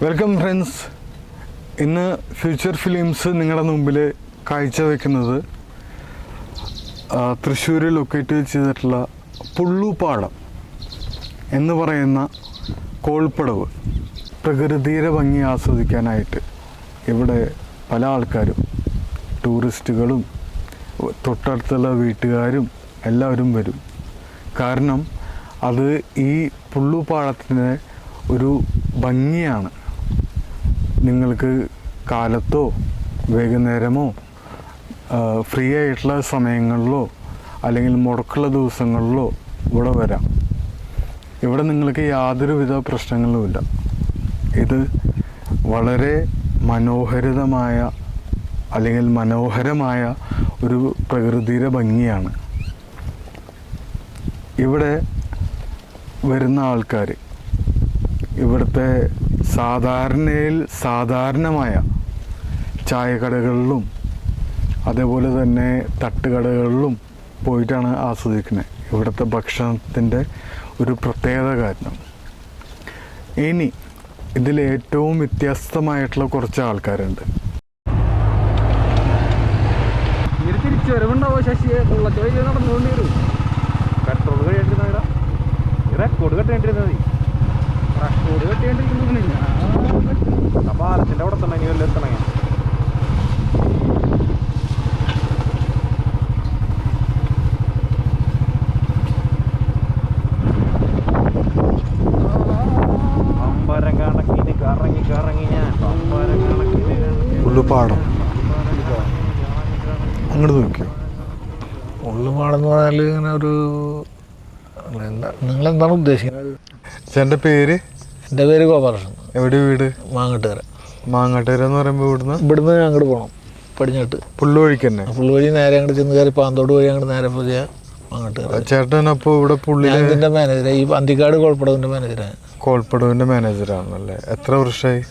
Welcome friends. ഇന്ന് future films നിങ്ങളുടെ മുമ്പിൽ കാഴ്ചവെക്കുന്നത് തൃശ്ശൂർ ലൊക്കേറ്റ് ചെയ്തിട്ടുള്ള പുള്ളുപാടം എന്ന് പറയുന്ന കോൾപ്പടവ് പ്രകൃതിയുടെ ഭംഗി ആസ്വദിക്കാനായിട്ട് ഇവിടെ പല ആൾക്കാരും, ടൂറിസ്റ്റുകളും തൊട്ടടുത്തുള്ള വീട്ടുകാരും എല്ലാവരും വരും. കാരണം അത് ഈ പുള്ളുപാടത്തിൻ്റെ ഒരു ഭംഗിയാണ്. നിങ്ങൾക്ക് കാലത്തോ വൈകുന്നേരമോ ഫ്രീ ആയിട്ടുള്ള സമയങ്ങളിലോ അല്ലെങ്കിൽ മുടക്കുള്ള ദിവസങ്ങളിലോ ഇവിടെ വരാം. ഇവിടെ നിങ്ങൾക്ക് യാതൊരുവിധ പ്രശ്നങ്ങളുമില്ല. ഇത് വളരെ മനോഹരമായ ഒരു പ്രകൃതിയുടെ ഭംഗിയാണ്. ഇവിടെ വരുന്ന ആൾക്കാർ ഇവിടുത്തെ സാധാരണമായ ചായക്കടകളിലും അതേപോലെ തന്നെ തട്ടുകടകളിലും പോയിട്ടാണ് ആസ്വദിക്കുന്നത്. ഇവിടുത്തെ ഭക്ഷണത്തിൻ്റെ ഒരു പ്രത്യേകത കാരണം. ഇനി ഇതിൽ ഏറ്റവും വ്യത്യസ്തമായിട്ടുള്ള കുറച്ച് ആൾക്കാരുണ്ട്. തിരിച്ചുവരവുണ്ടാവോ ശശിയെ? കൊള്ളച്ചോയി നടന്നുകൊണ്ട് വരും. പെട്രോൾ കഴിയേണ്ടിരുന്ന റെക്കോർഡ് കെട്ടേണ്ടിരുന്നത് മതി. റെക്കോർഡ് കെട്ടേണ്ടിരിക്കുന്നില്ല. ആ പാലത്തിൻ്റെ അവിടെ എത്തണം, ഇനി വല്ല എത്തണേ. പമ്പരം കണക്കിന് കറങ്ങി ഞാൻ പമ്പരം കണക്കിന് പുള്ളുപാടം അങ്ങോട്ട് നോക്കിയോ? പുള്ളുപാടെന്ന് പറഞ്ഞാൽ ഇങ്ങനെ ഒരു നിങ്ങളെന്താണ് ഉദ്ദേശിക്കുന്നത്? എൻ്റെ പേര് ഗോപാലകൃഷ്ണൻ. എവിടെ വീട്? മാങ്ങട്ടുകര എന്ന് പറയുമ്പോൾ ഇവിടുന്ന് അങ്ങോട്ട് പോകണം, പടിഞ്ഞാട്ട് പുള്ളുവഴിക്ക് തന്നെ. പുള്ളുവഴി നേരെ അങ്ങോട്ട് ചെന്ന് കയറി പാന്തോട് വഴി അങ്ങോട്ട് നേരെ പോയ മാങ്ങട്ടുകര. ചേട്ടൻ അപ്പോൾ ഇവിടെ ഇതിൻ്റെ മാനേജറാണ്, ഈ അന്തിക്കാട് കോൾപ്പടവിൻ്റെ മാനേജറാണ്. കോൾപ്പടവിൻ്റെ മാനേജറാണല്ലേ? എത്ര വർഷമായി?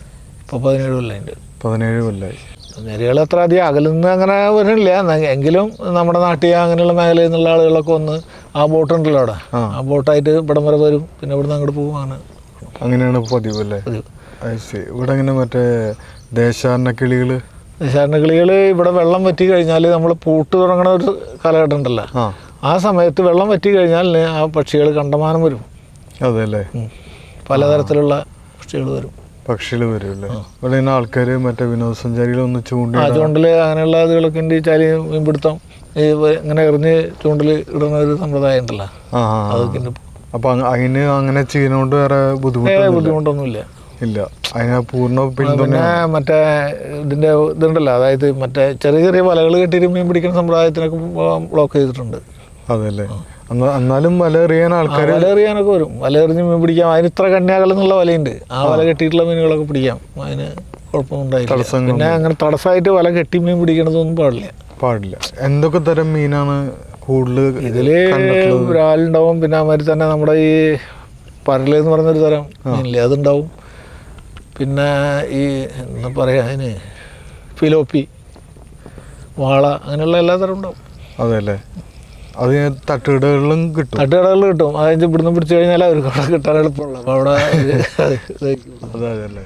ഇപ്പോൾ 17 കൊല്ലം. 17 കൊല്ലമായി. നേരികൾ അത്ര അധികം അകലുന്ന് അങ്ങനെ വരുന്നില്ല. എങ്കിലും നമ്മുടെ നാട്ടിൽ അങ്ങനെയുള്ള മേഖലയിൽ നിന്നുള്ള ആളുകളൊക്കെ വന്ന് ആ ബോട്ടുണ്ടല്ലോ അവിടെ, ആ ബോട്ടായിട്ട് ഇവിടം വരെ വരും, പിന്നെ ഇവിടുന്ന് അങ്ങോട്ട് പോകും. അങ്ങനെയാണ് പതിവ് അല്ലേ? ഇവിടെ അങ്ങനെ മറ്റേ ദേശാടന കിളികൾ ഇവിടെ വെള്ളം വറ്റി കഴിഞ്ഞാൽ നമ്മൾ പൂട്ട് തുടങ്ങുന്ന ഒരു കാലഘട്ടം ഉണ്ടല്ലോ, ആ സമയത്ത് വെള്ളം വറ്റി കഴിഞ്ഞാൽ ആ പക്ഷികൾ കണ്ടമാനം വരും. അതെല്ലേ? പലതരത്തിലുള്ള പക്ഷികൾ വരും. വരുമല്ലേ? ഇവിടെ ആൾക്കാർ മറ്റേ വിനോദസഞ്ചാരികളൊന്ന് ചൂണ്ടൽ അങ്ങനെയുള്ള ഇതുകളൊക്കെ ഉണ്ട്. ചാലി മീൻപിടുത്തം ഇങ്ങനെ എറിഞ്ഞ് ചൂണ്ടൽ ഇടുന്ന ഒരു സമ്പ്രദായം ഉണ്ടല്ലോ, അതൊക്കെ. അപ്പൊ അങ്ങനെ ചെയ്യുന്നോണ്ട് വേറെ ബുദ്ധിമുട്ടൊന്നുമില്ല. ഇല്ല, അതിനെ പൂർണ്ണ പിന്നെ മറ്റേ ഇതിന്റെ ഇതുണ്ടല്ലോ, അതായത് മറ്റേ ചെറിയ ചെറിയ വലകൾ കെട്ടിയിട്ട് മീൻ പിടിക്കുന്ന സമ്പ്രദായത്തിനൊക്കെ ബ്ലോക്ക് ചെയ്തിട്ടുണ്ട്. അതല്ലേ? എന്നാലും വല എറിയാനൊക്കെ വരും. വല എറിഞ്ഞ് മീൻ പിടിക്കാം. അതിന് ഇത്ര കന്യാകൾ എന്നുള്ള വലയുണ്ട്. ആ വല കെട്ടിയിട്ടുള്ള മീനുകളൊക്കെ പിടിക്കാം. അതിന് കുഴപ്പമൊന്നും ഉണ്ടായില്ല. പിന്നെ അങ്ങനെ തടസ്സമായിട്ട് വല കെട്ടി മീൻ പിടിക്കണതൊന്നും പാടില്ല. എന്തൊക്കെ തരം മീനാണ് കൂടുതൽ ഇതില്? ബ്രാലുണ്ടാവും, പിന്നെ അതുമാതിരി തന്നെ നമ്മുടെ ഈ പരല് എന്ന് പറഞ്ഞൊരു തരം മീനില്ലേ, അതുണ്ടാവും. പിന്നെ ഈ എന്താ പറയുക, അതിന് ഫിലോപ്പി, വാള, അങ്ങനെയുള്ള എല്ലാ തരം ഉണ്ടാവും. അതെല്ലേ? അത് തട്ടുകടകളിലും കിട്ടും. അതായത് ഇവിടുന്ന് പിടിച്ചു കഴിഞ്ഞാൽ അവർക്ക് അവിടെ കിട്ടാൻ എളുപ്പമുള്ള അവിടെ അതല്ലേ?